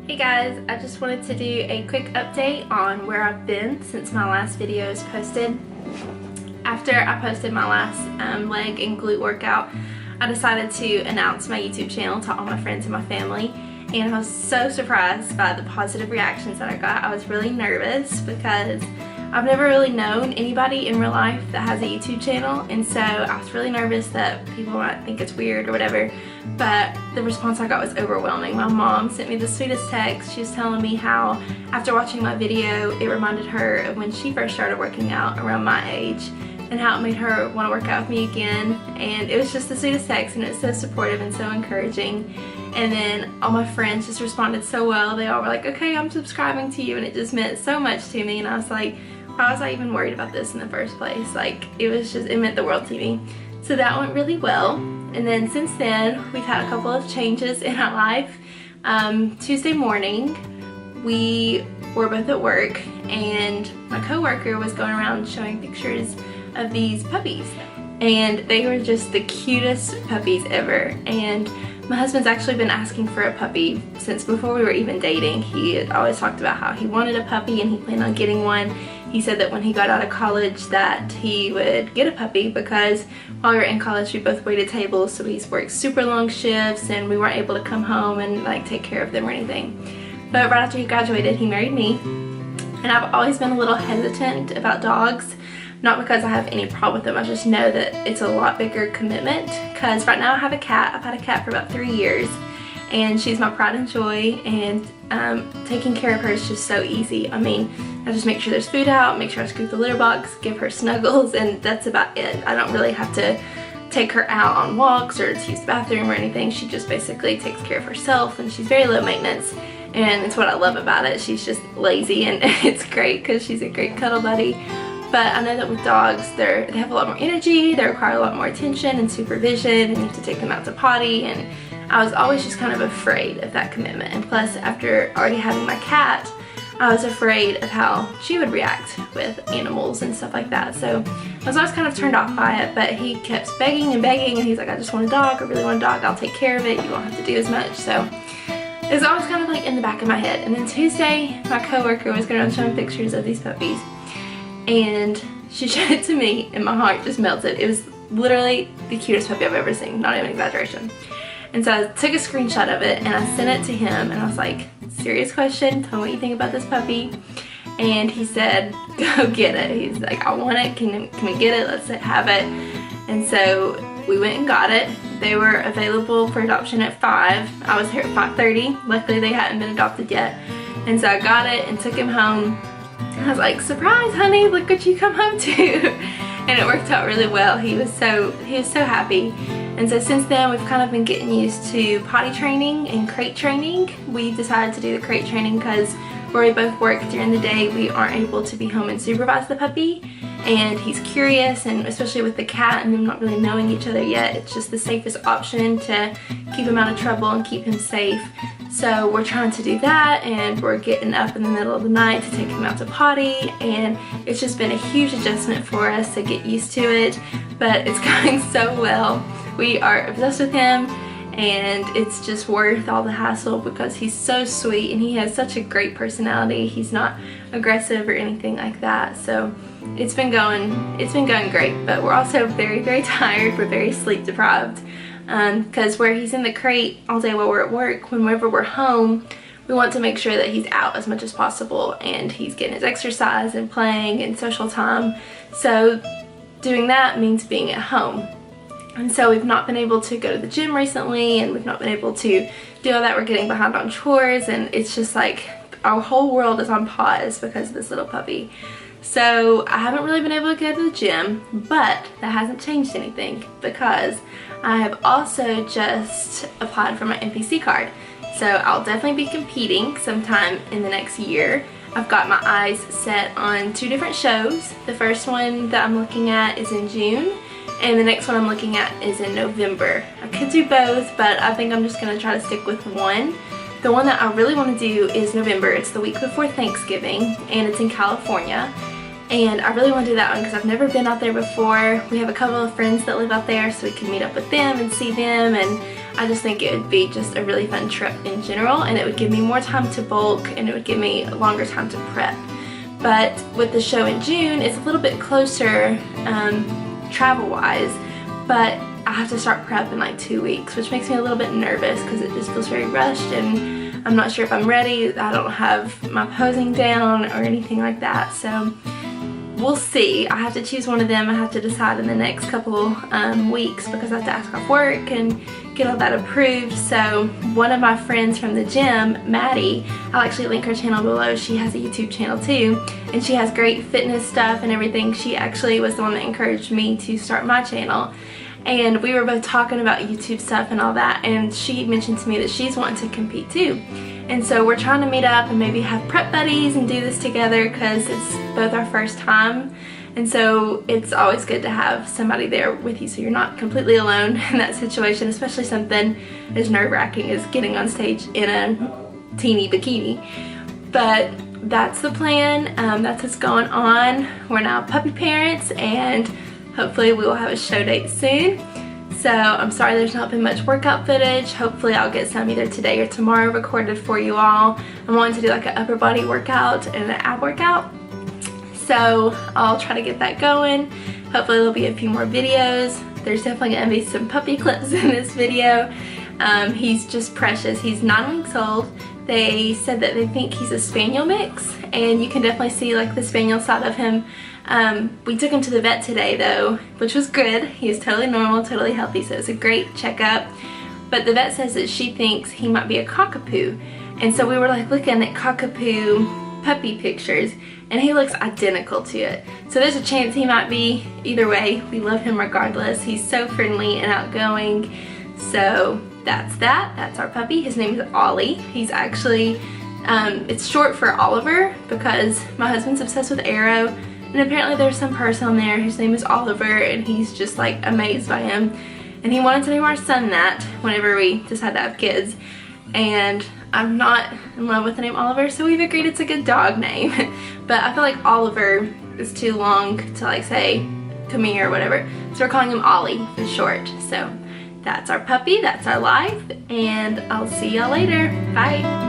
Hey guys, I just wanted to do a quick update on where I've been since my last video is posted. After I posted my last leg and glute workout, I decided to announce my YouTube channel to all my friends and my family, and I was so surprised by the positive reactions that I got. I was really nervous because I've never really known anybody in real life that has a YouTube channel, and so I was really nervous that people might think it's weird or whatever, but the response I got was overwhelming. My mom sent me the sweetest text. She was telling me how after watching my video it reminded her of when she first started working out around my age and how it made her want to work out with me again, and it was just the sweetest text, and it's so supportive and so encouraging. And then all my friends just responded so well. They all were like, okay, I'm subscribing to you, and it just meant so much to me, and I was like, why was I even worried about this in the first place? Like, it meant the world to me. So that went really well. And then since then, we've had a couple of changes in our life. Tuesday morning, we were both at work, and my coworker was going around showing pictures of these puppies. And they were just the cutest puppies ever. And my husband's actually been asking for a puppy since before we were even dating. He had always talked about how he wanted a puppy and he planned on getting one. He said that when he got out of college that he would get a puppy because while we were in college we both waited tables, so he's worked super long shifts and we weren't able to come home and like take care of them or anything. But right after he graduated, he married me, and I've always been a little hesitant about dogs. Not because I have any problem with them, I just know that it's a lot bigger commitment, because right now I have a cat. I've had a cat for about 3 years, and she's my pride and joy, and taking care of her is just so easy. I mean, I just make sure there's food out, make sure I scoop the litter box, give her snuggles, and that's about it. I don't really have to take her out on walks or to use the bathroom or anything. She just basically takes care of herself, and she's very low maintenance, and it's what I love about it. She's just lazy, and it's great because she's a great cuddle buddy. But I know that with dogs, they have a lot more energy, they require a lot more attention and supervision, and you have to take them out to potty, and I was always just kind of afraid of that commitment. And plus, after already having my cat, I was afraid of how she would react with animals and stuff like that. So I was always kind of turned off by it, but he kept begging and begging, and he's like, I just want a dog, I really want a dog, I'll take care of it, you won't have to do as much. So it was always kind of like in the back of my head. And then Tuesday, my coworker was going to show me pictures of these puppies, and she showed it to me and my heart just melted. It was literally the cutest puppy I've ever seen, not even exaggeration. And so I took a screenshot of it and I sent it to him, and I was like, serious question, tell me what you think about this puppy. And he said, go get it. He's like, I want it, can we get it, let's have it. And so we went and got it. They were available for adoption at 5. I was here at 5:30. Luckily they hadn't been adopted yet. And so I got it and took him home. I was like, surprise honey, look what you come home to. And it worked out really well. He was so happy. And so since then we've kind of been getting used to potty training and crate training. We decided to do the crate training because where we both work during the day, we aren't able to be home and supervise the puppy, and he's curious, and especially with the cat and them not really knowing each other yet, it's just the safest option to keep him out of trouble and keep him safe. So we're trying to do that, and we're getting up in the middle of the night to take him out to potty, and it's just been a huge adjustment for us to get used to it, but it's going so well. We are obsessed with him, and it's just worth all the hassle because he's so sweet and he has such a great personality. He's not aggressive or anything like that. So it's been going great, but we're also very, very tired. We're very sleep deprived because where he's in the crate all day while we're at work, whenever we're home, we want to make sure that he's out as much as possible and he's getting his exercise and playing and social time. So doing that means being at home. And so we've not been able to go to the gym recently, and we've not been able to do all that. We're getting behind on chores, and it's just like our whole world is on pause because of this little puppy. So I haven't really been able to go to the gym, but that hasn't changed anything because I have also just applied for my NPC card. So I'll definitely be competing sometime in the next year. I've got my eyes set on 2 different shows. The first one that I'm looking at is in June, and the next one I'm looking at is in November. I could do both, but I think I'm just going to try to stick with one. The one that I really want to do is November. It's the week before Thanksgiving, and it's in California. And I really want to do that one because I've never been out there before. We have a couple of friends that live out there, so we can meet up with them and see them, and I just think it would be just a really fun trip in general, and it would give me more time to bulk and it would give me a longer time to prep. But with the show in June, it's a little bit closer travel wise, but I have to start prep in like 2 weeks, which makes me a little bit nervous because it just feels very rushed and I'm not sure if I'm ready. I don't have my posing down or anything like that, so we'll see. I have to choose one of them. I have to decide in the next couple weeks because I have to ask off work and get all that approved. So one of my friends from the gym, Maddie, I'll actually link her channel below. She has a YouTube channel too, and she has great fitness stuff and everything. She actually was the one that encouraged me to start my channel. And we were both talking about YouTube stuff and all that, and she mentioned to me that she's wanting to compete too. And so we're trying to meet up and maybe have prep buddies and do this together because it's both our first time. And so it's always good to have somebody there with you so you're not completely alone in that situation, especially something as nerve-wracking as getting on stage in a teeny bikini. But that's the plan. That's what's going on. We're now puppy parents, and hopefully we will have a show date soon. So I'm sorry there's not been much workout footage. Hopefully I'll get some either today or tomorrow recorded for you all. I'm wanting to do like an upper body workout and an ab workout. So I'll try to get that going. Hopefully there'll be a few more videos. There's definitely gonna be some puppy clips in this video. He's just precious. He's 9 weeks old. They said that they think he's a spaniel mix, and you can definitely see like the spaniel side of him. We took him to the vet today though, which was good. He was totally normal, totally healthy, so it was a great checkup. But the vet says that she thinks he might be a cockapoo. And so we were like looking at cockapoo puppy pictures, and he looks identical to it. So there's a chance he might be. Either way, we love him regardless. He's so friendly and outgoing. So that's that. That's our puppy. His name is Ollie. He's actually, it's short for Oliver because my husband's obsessed with Arrow. And apparently there's some person on there whose name is Oliver, and he's just like amazed by him. And he wanted to name our son that whenever we decide to have kids. And I'm not in love with the name Oliver, so we've agreed it's a good dog name. But I feel like Oliver is too long to like say come here or whatever. So we're calling him Ollie for short. So that's our puppy, that's our life, and I'll see y'all later. Bye.